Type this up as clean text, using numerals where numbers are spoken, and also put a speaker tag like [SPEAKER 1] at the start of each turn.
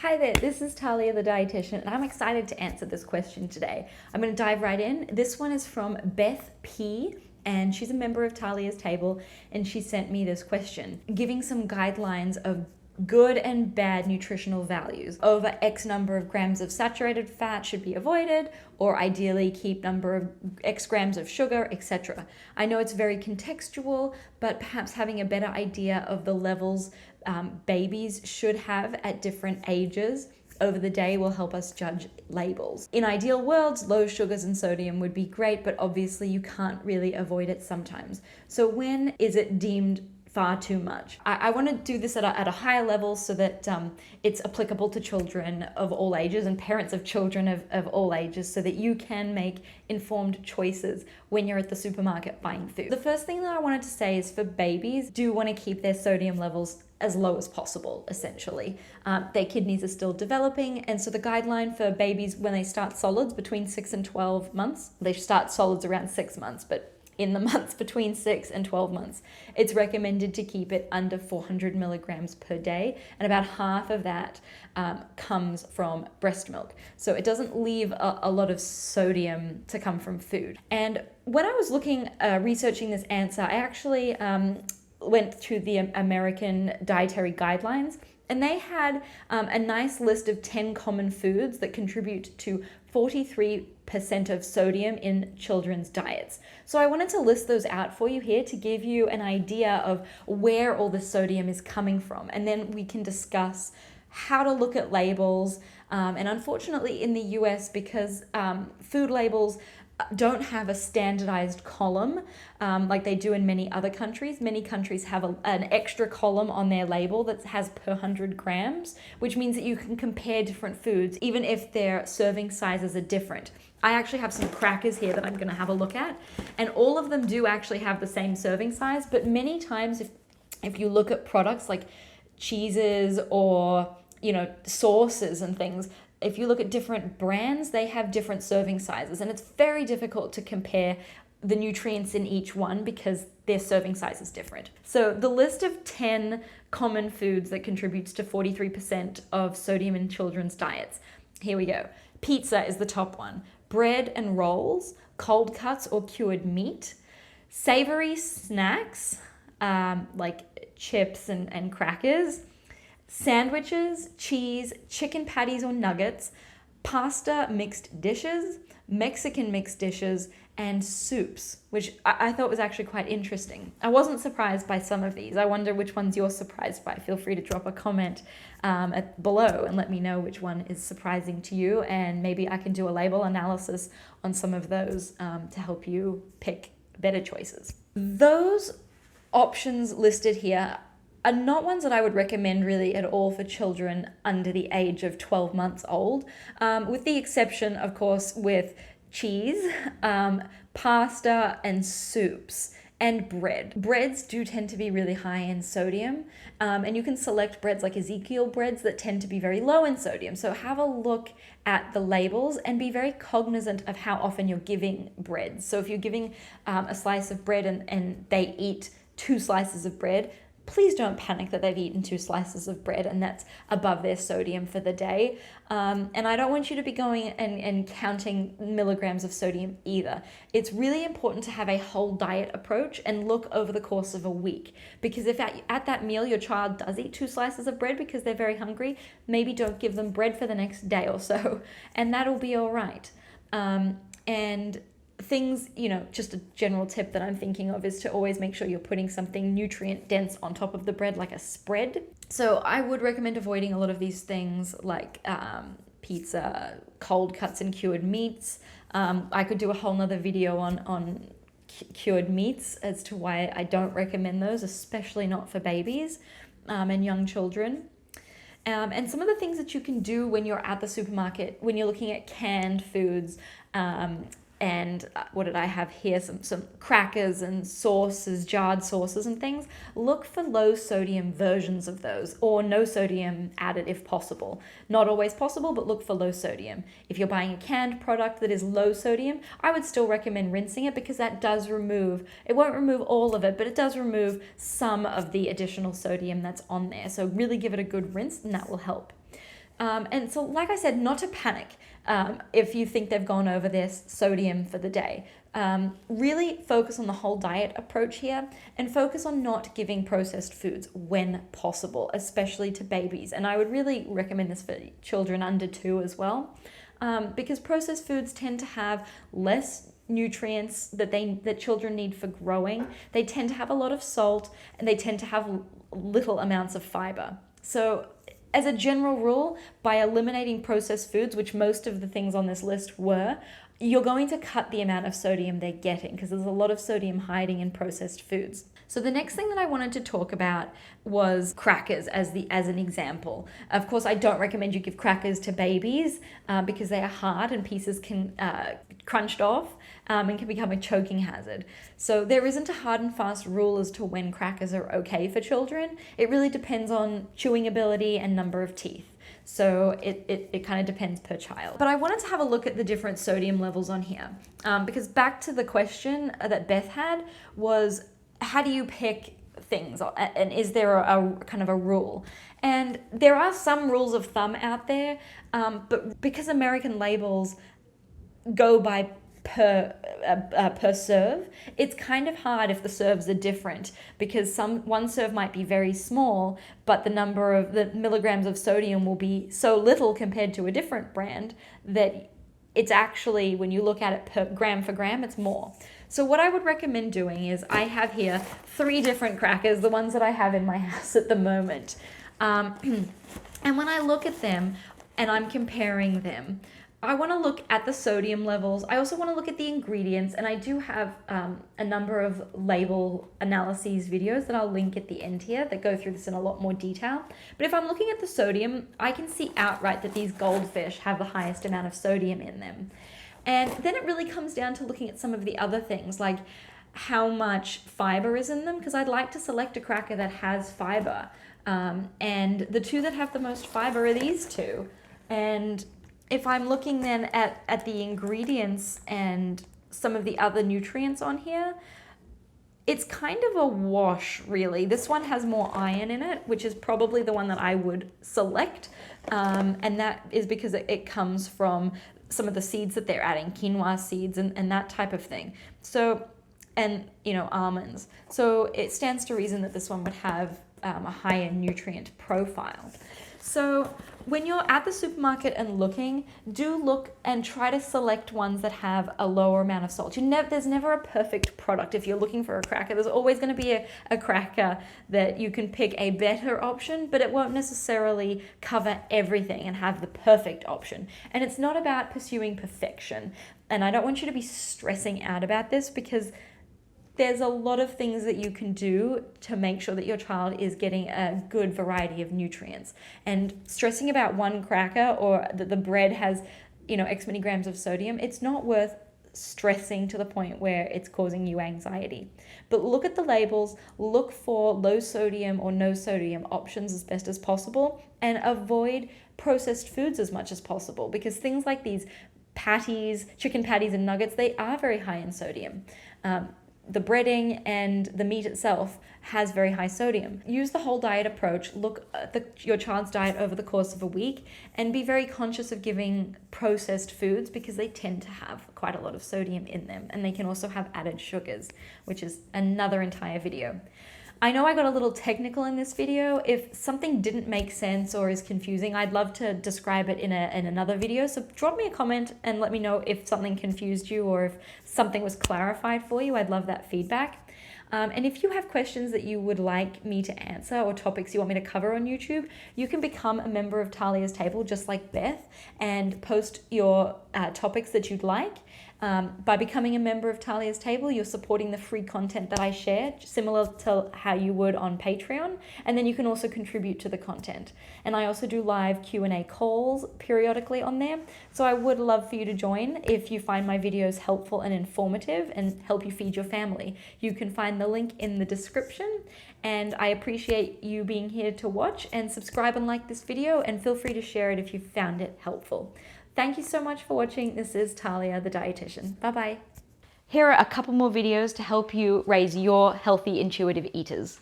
[SPEAKER 1] Hi there, this is Talia the dietitian, and I'm excited to answer this question today. I'm going to dive right in. This one is from Beth P, and she's a member of Talia's Table, and she sent me this question, giving some guidelines of good and bad nutritional values. Over X number of grams of saturated fat should be avoided, or ideally keep number of X grams of sugar, etc. I know it's very contextual, but perhaps having a better idea of the levels babies should have at different ages over the day will help us judge labels. In ideal worlds, low sugars and sodium would be great, but obviously you can't really avoid it sometimes. So when is it deemed far too much? I want to do this at a higher level so that it's applicable to children of all ages and parents of children of all ages, so that you can make informed choices when you're at the supermarket buying food. The first thing that I wanted to say is for babies, do want to keep their sodium levels as low as possible, essentially. Their kidneys are still developing, and so the guideline for babies when they start solids between 6 and 12 months, they start solids around 6 months, but in the months between 6 and 12 months, it's recommended to keep it under 400 milligrams per day, and about half of that comes from breast milk. So it doesn't leave a lot of sodium to come from food. And when I was researching this answer, I actually went to the American Dietary Guidelines, and they had a nice list of 10 common foods that contribute to 43% of sodium in children's diets. So I wanted to list those out for you here to give you an idea of where all the sodium is coming from. And then we can discuss how to look at labels. And unfortunately in the US, because food labels don't have a standardized column like they do in many other countries. Many countries have an extra column on their label that has per 100 grams, which means that you can compare different foods even if their serving sizes are different. I actually have some crackers here that I'm going to have a look at, and all of them do actually have the same serving size, but many times if you look at products like cheeses or sauces and things, if you look at different brands, they have different serving sizes, and it's very difficult to compare the nutrients in each one because their serving size is different. So the list of 10 common foods that contributes to 43% of sodium in children's diets. Here we go. Pizza is the top one. Bread and rolls, cold cuts or cured meat, savory snacks like chips and crackers, sandwiches, cheese, chicken patties or nuggets, pasta mixed dishes, Mexican mixed dishes, and soups, which I thought was actually quite interesting. I wasn't surprised by some of these. I wonder which ones you're surprised by. Feel free to drop a comment below and let me know which one is surprising to you, and maybe I can do a label analysis on some of those to help you pick better choices. Those options listed here are not ones that I would recommend really at all for children under the age of 12 months old, with the exception, of course, with cheese, pasta, and soups, and bread. Breads do tend to be really high in sodium, and you can select breads like Ezekiel breads that tend to be very low in sodium. So have a look at the labels and be very cognizant of how often you're giving bread. So if you're giving a slice of bread and they eat 2 slices of bread, please don't panic that they've eaten 2 slices of bread and that's above their sodium for the day. And I don't want you to be going and counting milligrams of sodium either. It's really important to have a whole diet approach and look over the course of a week. Because if at that meal your child does eat 2 slices of bread because they're very hungry, maybe don't give them bread for the next day or so, and that'll be all right. And things, just a general tip that I'm thinking of is to always make sure you're putting something nutrient dense on top of the bread, like a spread. So I would recommend avoiding a lot of these things like pizza, cold cuts and cured meats. I could do a whole nother video on cured meats as to why I don't recommend those, especially not for babies and young children. And some of the things that you can do when you're at the supermarket, when you're looking at canned foods, and what did I have here? Some crackers and sauces, jarred sauces and things. Look for low sodium versions of those, or no sodium added if possible. Not always possible, but look for low sodium. If you're buying a canned product that is low sodium, I would still recommend rinsing it, because that does it won't remove all of it, but it does remove some of the additional sodium that's on there. So really give it a good rinse, and that will help. And so, like I said, not to panic if you think they've gone over their sodium for the day. Really focus on the whole diet approach here and focus on not giving processed foods when possible, especially to babies. And I would really recommend this for children under 2 as well, because processed foods tend to have less nutrients that children need for growing. They tend to have a lot of salt and they tend to have little amounts of fiber. So as a general rule, by eliminating processed foods, which most of the things on this list were, you're going to cut the amount of sodium they're getting because there's a lot of sodium hiding in processed foods. So the next thing that I wanted to talk about was crackers as an example. Of course, I don't recommend you give crackers to babies because they are hard and pieces can crunched off and can become a choking hazard. So there isn't a hard and fast rule as to when crackers are okay for children. It really depends on chewing ability and number of teeth. So it kind of depends per child. But I wanted to have a look at the different sodium levels on here because back to the question that Beth had was, how do you pick things, and is there a kind of a rule? And there are some rules of thumb out there, but because American labels go by per serve, it's kind of hard if the serves are different because one serve might be very small, but the number of the milligrams of sodium will be so little compared to a different brand that it's actually, when you look at it per gram for gram, it's more. So what I would recommend doing is, I have here 3 different crackers, the ones that I have in my house at the moment. And when I look at them and I'm comparing them, I want to look at the sodium levels. I also want to look at the ingredients, and I do have a number of label analyses videos that I'll link at the end here that go through this in a lot more detail. But if I'm looking at the sodium, I can see outright that these goldfish have the highest amount of sodium in them. And then it really comes down to looking at some of the other things, like how much fiber is in them, because I'd like to select a cracker that has fiber. And the 2 that have the most fiber are these 2. And if I'm looking then at the ingredients and some of the other nutrients on here, it's kind of a wash, really. This one has more iron in it, which is probably the one that I would select. And that is because it comes from some of the seeds that they're adding, quinoa seeds and that type of thing. So, and, almonds. So it stands to reason that this one would have a higher nutrient profile. So when you're at the supermarket and looking, do look and try to select ones that have a lower amount of salt. There's never a perfect product. If you're looking for a cracker, there's always going to be a cracker that you can pick a better option, but it won't necessarily cover everything and have the perfect option. And it's not about pursuing perfection. And I don't want you to be stressing out about this because there's a lot of things that you can do to make sure that your child is getting a good variety of nutrients. And stressing about one cracker or that the bread has, X many grams of sodium, it's not worth stressing to the point where it's causing you anxiety. But look at the labels, look for low sodium or no sodium options as best as possible, and avoid processed foods as much as possible, because things like these patties, chicken patties and nuggets, they are very high in sodium. The breading and the meat itself has very high sodium. Use the whole diet approach. Look at your child's diet over the course of a week and be very conscious of giving processed foods because they tend to have quite a lot of sodium in them, and they can also have added sugars, which is another entire video. I know I got a little technical in this video. If something didn't make sense or is confusing, I'd love to describe it in another video. So drop me a comment and let me know if something confused you or if something was clarified for you. I'd love that feedback. And if you have questions that you would like me to answer or topics you want me to cover on YouTube, you can become a member of Talia's Table just like Beth and post your topics that you'd like. By becoming a member of Talia's Table, you're supporting the free content that I share, similar to how you would on Patreon, and then you can also contribute to the content. And I also do live Q&A calls periodically on there, so I would love for you to join if you find my videos helpful and informative and help you feed your family. You can find the link in the description, and I appreciate you being here to watch, and subscribe and like this video, and feel free to share it if you found it helpful. Thank you so much for watching. This is Talia, the dietitian. Bye-bye. Here are a couple more videos to help you raise your healthy, intuitive eaters.